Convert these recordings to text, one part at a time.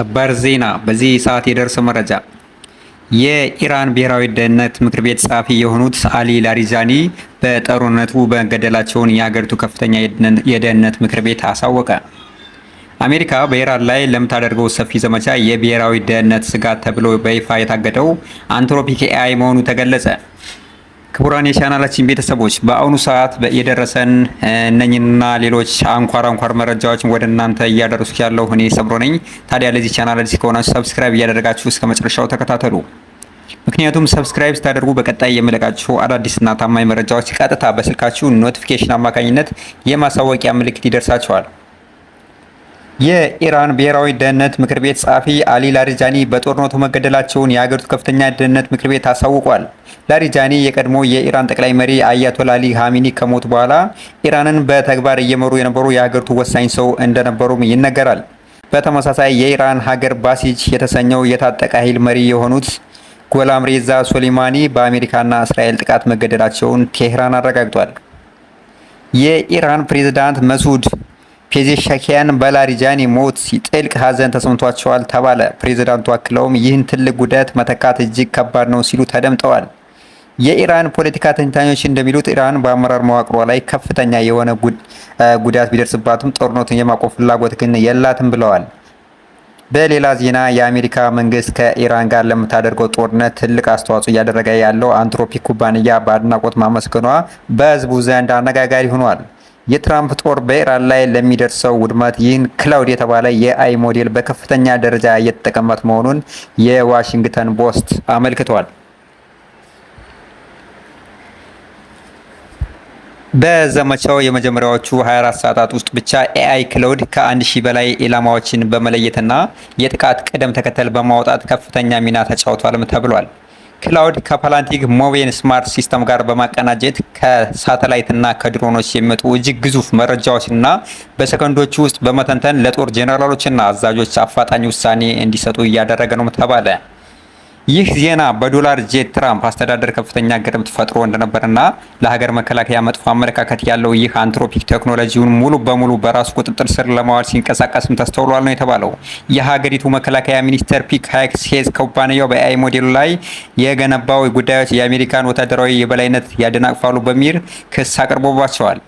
ሰበር ዜና በዚህ ሰዓት የደረሰ መረጃ የኢራን ብሔራዊ ደህንነት ምክር ቤት ጸሐፊ የሆኑት አሊ ላሪጃኒ በጦርነቱ መገደላቸውን የሀገሪቱ ከፍተኛ የደህንነት ምክር ቤት አሳወቀ። አሜሪካ በኢራን ላይ ለምታደርገው ሰፊ ዘመቻ የብሔራዊ ደህንነት ስጋት ተብሎ በይፋ የታገደው አንትሮፒክ ኤአይ መሆኑ ተገለጸ። ክቡራን የቻናላችን ቤተሰቦች በአሁኑ ሰዓት የደረሰን እነኝና ሌሎች አንኳር መረጃዎችን ወደ እናንተ እያደረሱ ያለው እኔ ሰብሮ ነኝ። ታዲያ ለዚህ ቻናል አዲስ ከሆናችሁ ሰብስክራይብ እያደረጋችሁ እስከ መጨረሻው ተከታተሉ። ምክንያቱም ሰብስክራይብ ስታደርጉ በቀጣይ የምለቃችሁ አዳዲስና ታማኝ መረጃዎች ቀጥታ በስልካችሁ ኖቲፊኬሽን አማካኝነት የማሳወቂያ ምልክት ይደርሳችኋል። የኢራን ብሔራዊ ደህንነት ምክር ቤት ጸሐፊ አሊ ላሪጃኒ በጦርነቱ መገደላቸውን የሀገሪቱ ከፍተኛ ደህንነት ምክር ቤት አሳውቋል። ላሪጃኒ የቀድሞ የኢራን ጠቅላይ መሪ አያቶላ አሊ ኻሜኒ ከሞቱ በኋላ ኢራንን በተግባር እየመሩ የነበሩ የሀገሪቱ ወሳኝ ሰው እንደነበሩም ይነገራል። በተመሳሳይ የኢራን ሀገር ባሲጅ የተሰኘው የታጠቀ ኃይል መሪ የሆኑት ጎላም ሬዛ ሶሊማኒ በአሜሪካና እስራኤል ጥቃት መገደላቸውን ቴህራን አረጋግጧል። የኢራን ፕሬዝዳንት መሱድ ፔዜሽኪያን በላሪጃኒ ሞት ጥልቅ ሐዘን ተሰምቷቸዋል ተባለ። ፕሬዝዳንቱ አክለውም ይህን ትልቅ ጉዳት መተካት እጅግ ከባድ ነው ሲሉ ተደምጠዋል። የኢራን ፖለቲካ ተንታኞች እንደሚሉት ኢራን በአመራር መዋቅሯ ላይ ከፍተኛ የሆነ ጉዳት ቢደርስባትም ጦርነቱን የማቆም ፍላጎት ግን የላትም ብለዋል። በሌላ ዜና የአሜሪካ መንግስት ከኢራን ጋር ለምታደርገው ጦርነት ትልቅ አስተዋጽኦ እያደረገ ያለው አንትሮፒክ ኩባንያ በአድናቆት ማመስገኗ በህዝቡ ዘንድ አነጋጋሪ ሆኗል። የትራምፕ ጦር በኢራን ላይ ለሚደርሰው ውድመት ይህን ክላውድ የተባለ የአይ ሞዴል በከፍተኛ ደረጃ እየተጠቀመት መሆኑን የዋሽንግተን ፖስት አመልክቷል። በዘመቻው የመጀመሪያዎቹ 24 ሰዓታት ውስጥ ብቻ ኤአይ ክላውድ ከ1000 በላይ ኢላማዎችን በመለየትና የጥቃት ቅደም ተከተል በማውጣት ከፍተኛ ሚና ተጫውቷልም ተብሏል። ክላውድ ከፓላንቲክ ሞቬን ስማርት ሲስተም ጋር በማቀናጀት ከሳተላይትና ከድሮኖች የሚመጡ እጅግ ግዙፍ መረጃዎችና በሰከንዶች ውስጥ በመተንተን ለጦር ጄኔራሎችና አዛዦች አፋጣኝ ውሳኔ እንዲሰጡ እያደረገ ነው ተባለ። ይህ ዜና በዶላር ጄት ትራምፕ አስተዳደር ከፍተኛ ግርምት ፈጥሮ እንደነበርና ለሀገር መከላከያ መጥፎ አመለካከት ያለው ይህ አንትሮፒክ ቴክኖሎጂውን ሙሉ በሙሉ በራሱ ቁጥጥር ስር ለማዋል ሲንቀሳቀስም ተስተውሏል ነው የተባለው። የሀገሪቱ መከላከያ ሚኒስቴር ፒክ ሃይክስ ኩባንያው በኤአይ ሞዴሉ ላይ የገነባው ጉዳዮች የአሜሪካን ወታደራዊ የበላይነት ያደናቅፋሉ በሚል ክስ አቅርቦባቸዋል።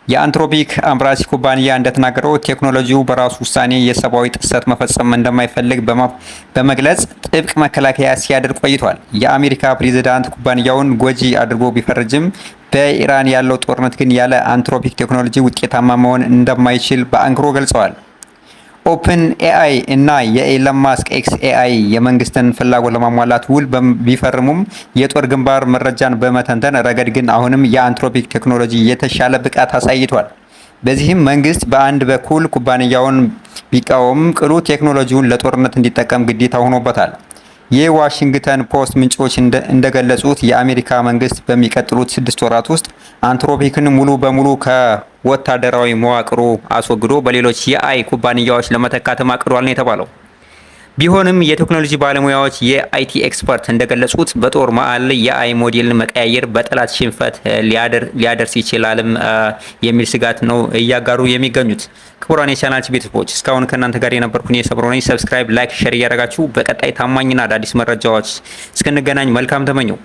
የአንትሮፒክ አምራች ኩባንያ እንደተናገረው ቴክኖሎጂው በራሱ ውሳኔ የሰብአዊ ጥሰት መፈጸም እንደማይፈልግ በመግለጽ ጥብቅ መከላከያ ሲያደርግ ቆይቷል። የአሜሪካ ፕሬዝዳንት ኩባንያውን ጎጂ አድርጎ ቢፈርጅም በኢራን ያለው ጦርነት ግን ያለ አንትሮፒክ ቴክኖሎጂ ውጤታማ መሆን እንደማይችል በአንክሮ ገልጸዋል። ኦፕን ኤአይ እና የኤለን ማስክ ኤክስ ኤአይ የመንግስትን ፍላጎት ለማሟላት ውል ቢፈርሙም የጦር ግንባር መረጃን በመተንተን ረገድ ግን አሁንም የአንትሮፒክ ቴክኖሎጂ የተሻለ ብቃት አሳይቷል። በዚህም መንግስት በአንድ በኩል ኩባንያውን ቢቃወም ቅሉ ቴክኖሎጂውን ለጦርነት እንዲጠቀም ግዴታ ሆኖበታል። የዋሽንግተን ፖስት ምንጮች እንደገለጹት የአሜሪካ መንግስት በሚቀጥሉት 6 ወራት ውስጥ አንትሮፒክን ሙሉ በሙሉ ከወታደራዊ መዋቅሩ አስወግዶ በሌሎች የአይ ኩባንያዎች ለመተካት አቅዷል ነው የተባለው። ቢሆንም የቴክኖሎጂ ባለሙያዎች የአይቲ ኤክስፐርት እንደገለጹት በጦር መሀል የአይ ሞዴልን መቀያየር በጠላት ሽንፈት ሊያደርስ ይችላልም የሚል ስጋት ነው እያጋሩ የሚገኙት። ክቡራን የቻናላችን ቤተሰቦች እስካሁን ከእናንተ ጋር የነበርኩኝ የሰብሮ ነኝ። ሰብስክራይብ፣ ላይክ፣ ሼር እያደረጋችሁ በቀጣይ ታማኝና አዳዲስ መረጃዎች እስክንገናኝ መልካም ተመኘው።